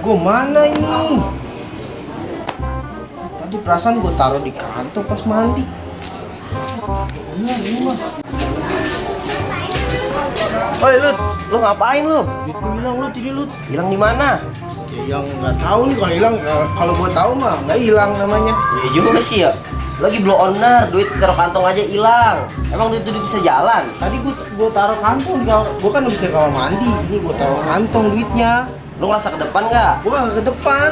gue mana ini? Tadi perasaan gue taruh di kantong pas mandi. Ini mah. Oi Lut, lu ngapain lu? Duit gue hilang Lut, ini Lut. Hilang di mana? Ya, yang nggak tahu nih kalau hilang. Kalau gue tahu mah nggak hilang namanya. Iya juga sih ya. Lagi blow owner, duit taruh kantong aja hilang. Emang duit itu bisa jalan? Tadi gue taruh kantong, gue kan habis dari kamar mandi. Ini gue taruh kantong duitnya. Lu ngerasa ke depan nggak? Gue nggak ke depan.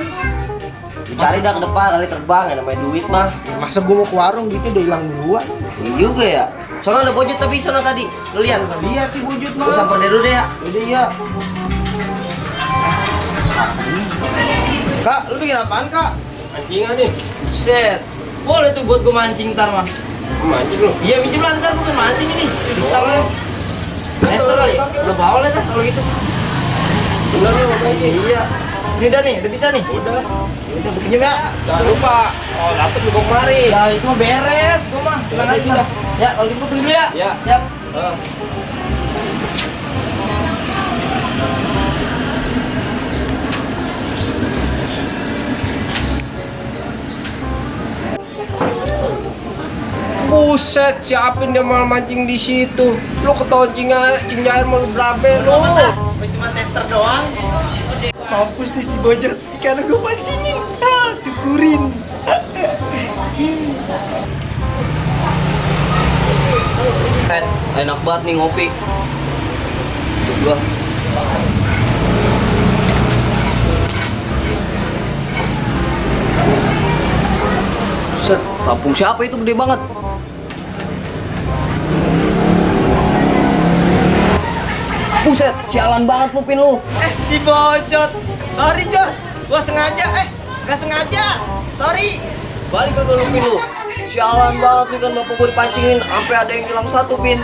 Lu cari dah ke depan, kali terbang ya namanya duit mah. Masa gue mau ke warung duitnya udah hilang duluan? Iya juga ya. Soalnya ada bojot tapi sono tadi. Lu lihat? Lihat sih bojot mah. Gue samper dia dulu deh ya. Udah ya. Kak, lu bikin apaan kak? Mancingan nih. Set, boleh tuh buat gue mancing ntar mah. Mancing lu? Iya minjem lah ntar gue kan mancing ini. Bisa lah. Nester kali, udah bawa lah dah kalau gitu. Bener lu mancing? Iya. Ini udah nih, udah bisa nih. Udah. Udah gue pinjem ya. Jangan lupa. Oh dapet lu bawa kemari. Ya itu mah beres, gue mah. Tenang aja lah. Ya, kalau gitu gue beli dulu ya. Ya. Siap. Buset, siapin dia malah mancing di situ. Lu ketoncing aja, cinjain mau lu berabe lu. Gue cuma tester doang. Mampus nih si bojot, ikan gue pancingin. Syukurin. Red, enak banget nih ngopi. Tuh gua. Set, kampung siapa itu gede banget? Buset, sialan banget lu Pin lu. Si bojot. Sorry Jot, gue sengaja. Gak sengaja. Sorry. Balik ke lu Pin lu. Sialan banget nih kan bapak gue dipancingin sampai ada yang hilang satu Pin.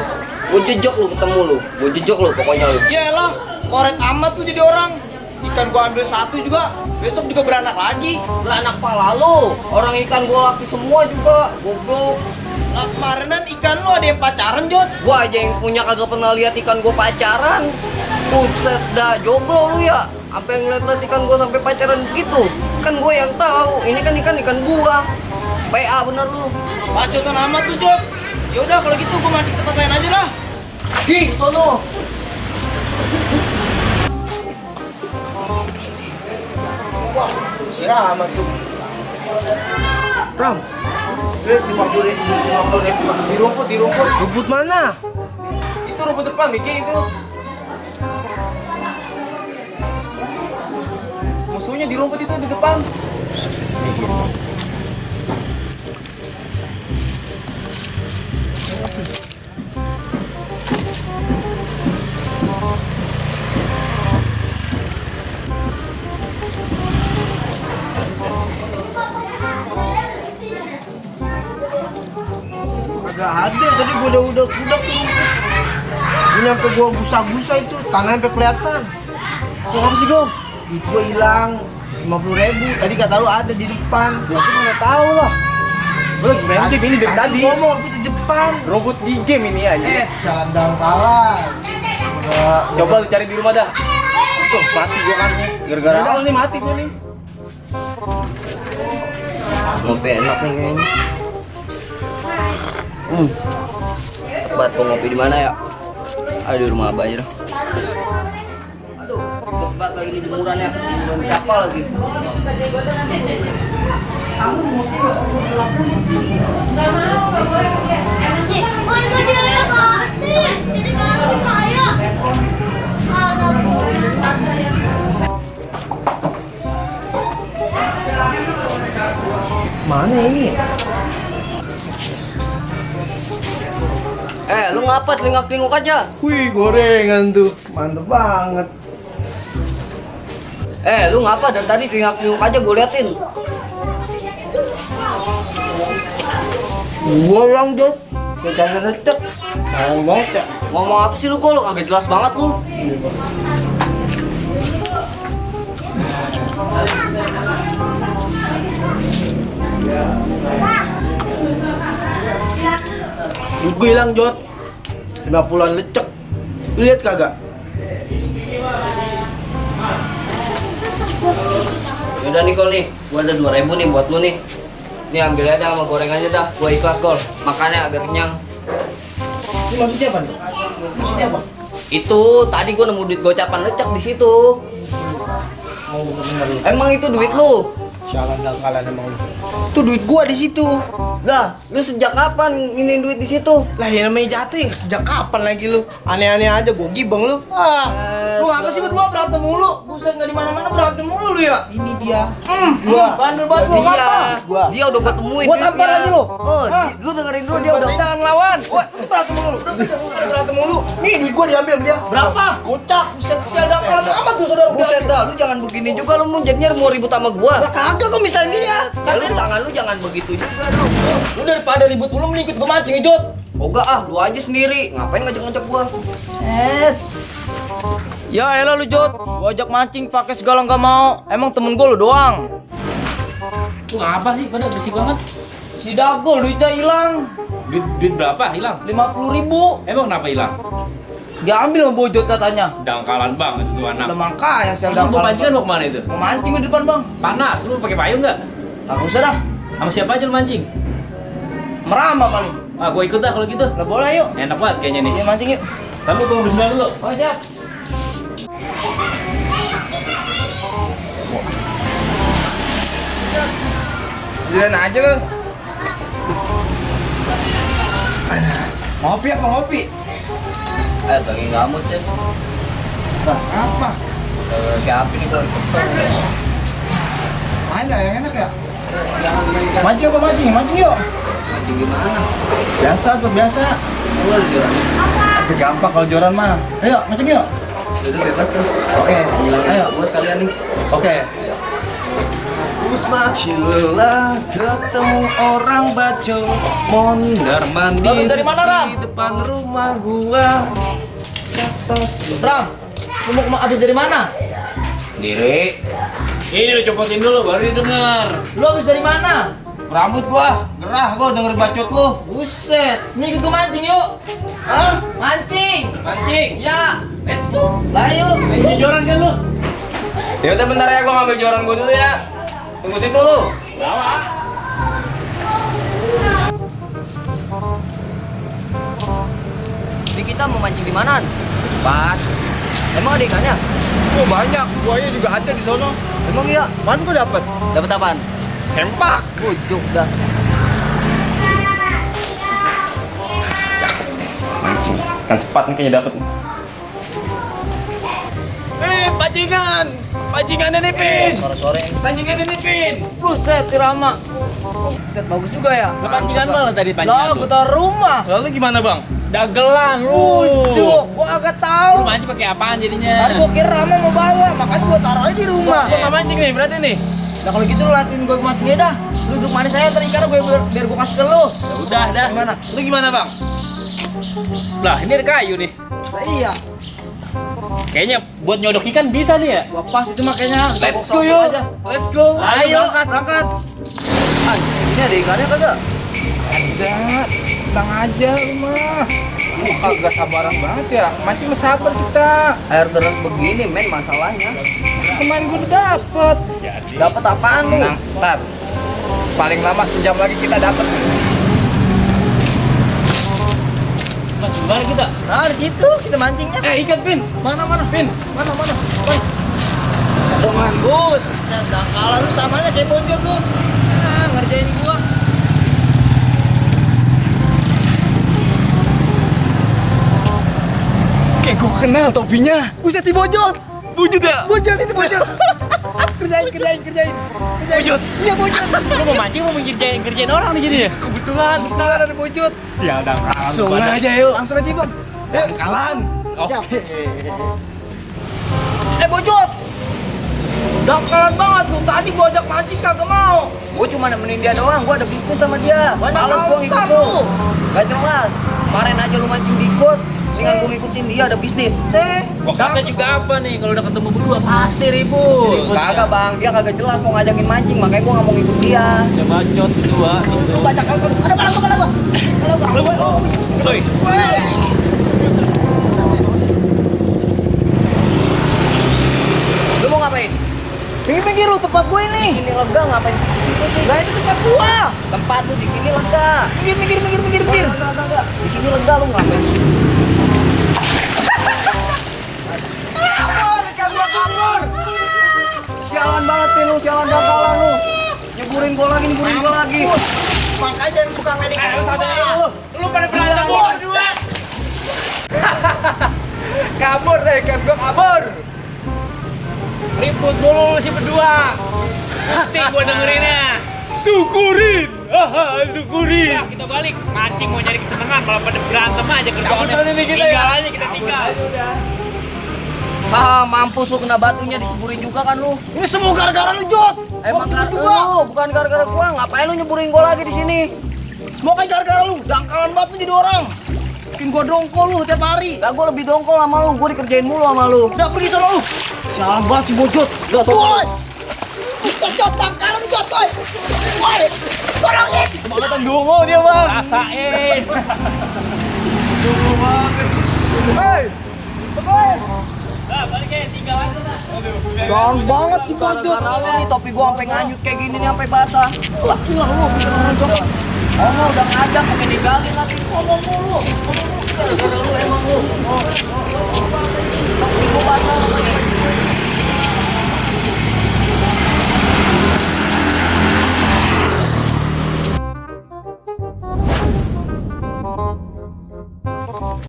Gue jejok lu ketemu lu. Gue jejok lu pokoknya lu. Yaelah, koret amat tuh jadi orang. Ikan gua ambil satu juga, besok juga beranak lagi. Beranak pala lu. Orang ikan gua laki semua juga. Goblok. Lah kemarinan ikan lu ada yang pacaran Jot. Gua aja yang punya kagak pernah lihat ikan gua pacaran. Buset dah jomblo lu ya. Sampai ngeliat-liat ikan gua sampai pacaran gitu. Kan gua yang tahu. Ini kan ikan gua. PA bener lu. Pacotan amat tuh Jot. Yaudah kalau gitu gua mancing tempat lain aja lah. Gi, sono. Wah, siraman tuh. Ram, lihat 50 ribu. Di rumput. Rumput mana? Itu rumput depan, Miki itu. Musuhnya di rumput itu di depan. Agak ada, tadi gua udah tuh. Ini sampai gua gusa-gusa itu, tangan sampai kelihatan. Kok apa sih, Gom? Duit gua hilang 50 ribu. Tadi kata lu ada di depan. Aku mana tahu lah. Lu main game ini dari tadi. Gua mau di depan. Robot di game ini aja. Sandang kalah. Coba lu cari di rumah dah. Tuh mati gua kan nih. Gara-gara lu nih mati gua nih. Ngopi enak nih kayaknya. Tempat gua ngopi di mana ya? Aduh, di rumah Abah aja dah. Aduh, ribet banget lagi nih jemurannya. Belum siapa lagi. Mana dia ya kasih? Jadi kasih saya. Mana ini? Lu ngapa telingak-telinguk aja? Wih, gorengan tuh. Mantep banget. Lu ngapa dari tadi telingak-telinguk aja gue liatin. Gua ulang Jot. Jangan recek. Sayang banget ya. Ngomong apa sih lu kok? Lu kagak jelas banget lu. Duit gue hilang Jot. 50-an lecek. Lihat kagak? Yaudah nih Gol nih, gua ada 2.000 nih buat lu nih. Nih ambil aja sama goreng aja dah, gua ikhlas Gol. Makannya biar kenyang. Ini maksudnya apa tuh? Maksudnya apa? Itu tadi gua nemu duit gocapan lecek di situ. Mau bener lu. Emang itu duit lu? Sialan kalian emang lu. Itu duit gua di situ. Lah, lu sejak kapan nginin duit di situ? Lah ya namanya jatuh ya sejak kapan lagi lu? Aneh-aneh aja gua gibeng lu. Lu apa sih berdua berantem mulu? Buset enggak di mana-mana berantem mulu lu ya. Ini dia. Bandel banget lu Dia, apa? dia udah gua temuin Gua tampar duitnya. lagi lu. Oh, lu dengerin dulu dia udah. Jangan ngelawan. Wah, itu berantem mulu. Berantem mulu. Nih duit gua diambil sama dia. Berapa? Kocak. Buset, sial dah kalau apa tuh saudara gua? Buset dah, lu jangan begini juga lu mau jadinya mau ribut sama gua. Lah kagak kok misalnya dia. Ya lu tangan lu jangan begitu juga dong. Lu daripada ribut mulu mending ikut gua mancing, Jod. Enggak ah, lu aja sendiri. Ngapain ngajak-ngajak gua? Ya elah lu Jod, gua ajak mancing pakai segala nggak mau. Emang temen gua lu doang. Lu apa sih? Pada berisik banget. Si Dagol duitnya hilang. Duit berapa hilang? 50.000. Emang kenapa hilang? Dia ambil sama Bojot katanya. Dangkalan banget itu anak. Lah makanya saya Terus lu mau pancingan mau kemana itu? Mau mancing di depan, Bang. Panas, lu pakai payung nggak? Aku usah dah. Sama siapa aja lu mancing? Merama paling. Ah, gua ikut dah kalau gitu. Lah boleh yuk. Enak banget kayaknya nih. Dia mancing yuk. Tapi gua mau bismillah dulu. Oh, siap. Jalan aja lu. Ngopi apa ngopi? Lagi ngamut sih. Nah, apa? Siapa nih gua kesel. Ada yang enak ya? Mancing apa mancing? Mancing yuk. Mancing gimana? Biasa tuh biasa. Gua dia. Itu gampang kalau joran mah. Ayo mancing yuk. Udah bebas tuh. Oke. Ayo, gua sekalian nih. Oke. Ku semakin lelah ketemu orang bacot mondar mandir Ram, dari mana, Ram? di depan rumah gua. Kata si Ram, lu mau abis dari mana? Diri. Ini lu copotin dulu baru didengar. Lu abis dari mana? Rambut gua, gerah gua denger bacot lu. Buset, ini ikut gua mancing yuk. Hah? Mancing? mancing. Ya. Let's go. Lah yuk. Ini joran kan lu? Ya udah bentar ya, gua ngambil joran gua dulu ya. Tunggu situ lu. Jadi kita mau mancing di mana? Tempat. Emang ada ikannya? Oh banyak, buaya juga ada di sono. Emang iya? Mana gua dapet? Dapat apaan? Sempak. Bujuk dah. Mancing. Kan sepat nih kayaknya dapet. Pancingan! Pancingannya nih, Pin! Suara-suara yang Pancingannya nih, Pin! buset, Irama. Buset, bagus juga ya. Lu pancingan malah tadi Lah, pancingan gua tuh. taruh rumah. Lalu gimana, Bang? Dagelan lu. Bujuk, gua agak tahu. Lu mancing pakai apaan jadinya? Tadi gua kira Rama mau bawa, makanya gua taruh aja di rumah. Gua nggak mancing nih, berarti nih. Nah kalau gitu lu latihin gua mancing aja dah. Lu duduk manis saya ntar ikannya biar gua kasih ke lu. Ya udah dah. Gimana? Lu gimana, Bang? Lah, ini ada kayu nih. Nah, iya. Kayaknya buat nyodok ikan bisa nih ya. Gua pas itu makanya. Let's Sokok-sokok go yuk. aja. Let's go. Ayo, berangkat. Ah, ini ada ikannya kagak? Ada. Tenang aja rumah. Lu kagak sabaran banget ya. Mancing mah sabar kita. Air deras begini men masalahnya. Kemarin gua udah dapet. Dapat apaan lu? Nah, ntar. Paling lama sejam lagi kita dapet. Mancing mana kita? Nah, di situ kita mancingnya. Ikan, Pin! Mana? Pin, mana? Woi. Dengan bus, sedang kalah lu samanya kayak bojot tuh. Nah, ngerjain gua. Kayak gua kenal topinya. Buset di bojot. Wujud ya? Bojot itu bojot. kerjain. Wujud! Iya bojot. Lu mau mancing mau kerjain orang nih jadinya? Kebetulan kita Ada bojot. Ya udah. langsung aja yuk. Langsung aja, Bang. Kalan. Oke. Bojot. Dangkalan banget lu. Tadi gua ajak mancing kagak mau. Gua cuma nemenin dia doang, gua ada bisnis sama dia. Banyak Males gua alasan ngikut lu. lu. Gak jelas. Kemarin aja lu mancing diikut, dengan gua ngikutin dia ada bisnis. Gua kata juga apa nih kalau udah ketemu berdua pasti ribut. Kagak bang, dia kagak jelas mau ngajakin mancing, makanya gua nggak mau ngikut dia. Coba cot berdua itu. Banyak alasan. Ada kepala gua. Woi, Lu mau ngapain? Minggir lu, tempat gue ini. Ini lega ngapain di situ sih? Lah itu tempat gua. Tempat lu di sini lega. Minggir. Enggak. Di sini lega lu ngapain? Kabur. Sialan banget nih lu, sialan dangkalan lu. Nyeburin gua lagi. Makanya jangan suka ngedekin lu. Lu pada berantem berdua. Kabur deh, kan gua kabur. Ribut mulu lu sih berdua. Pusing gua dengerinnya. Syukurin. Syukurin. Ya, kita balik. Mancing mau nyari kesenangan malah pada berantem aja kerjaannya. Cabut nanti kita ya. Tinggal aja kita tinggal. Mampus lu kena batunya dikuburin juga kan lu. Ini semua gara-gara lu, Jot. Emang gara-gara lu, bukan gara-gara gua. Ngapain lu nyeburin gua lagi di sini? Semua kan gara-gara lu. Dangkalan batu jadi orang. Bikin gua dongkol lu tiap hari. Lah gua lebih dongkol sama lu, gua dikerjain mulu sama lu. Udah pergi sana lu. Sialan banget si Bojot. Udah, Woi. Bisa Jot, dangkalan Jot, woi. Woi. Tolongin. Kebangetan dongo dia, Bang. Rasain. Nah, balik ya, tinggal aja lah. Sialan banget si Bojot. Gara-gara lu nih topi gua sampai nganyut kayak gini nih sampai basah. Lah, gila lu bikin ngajak. Oh, udah ngajak pakai digalin lagi. Ngomong mulu. Gara-gara lu emang lu. Oh.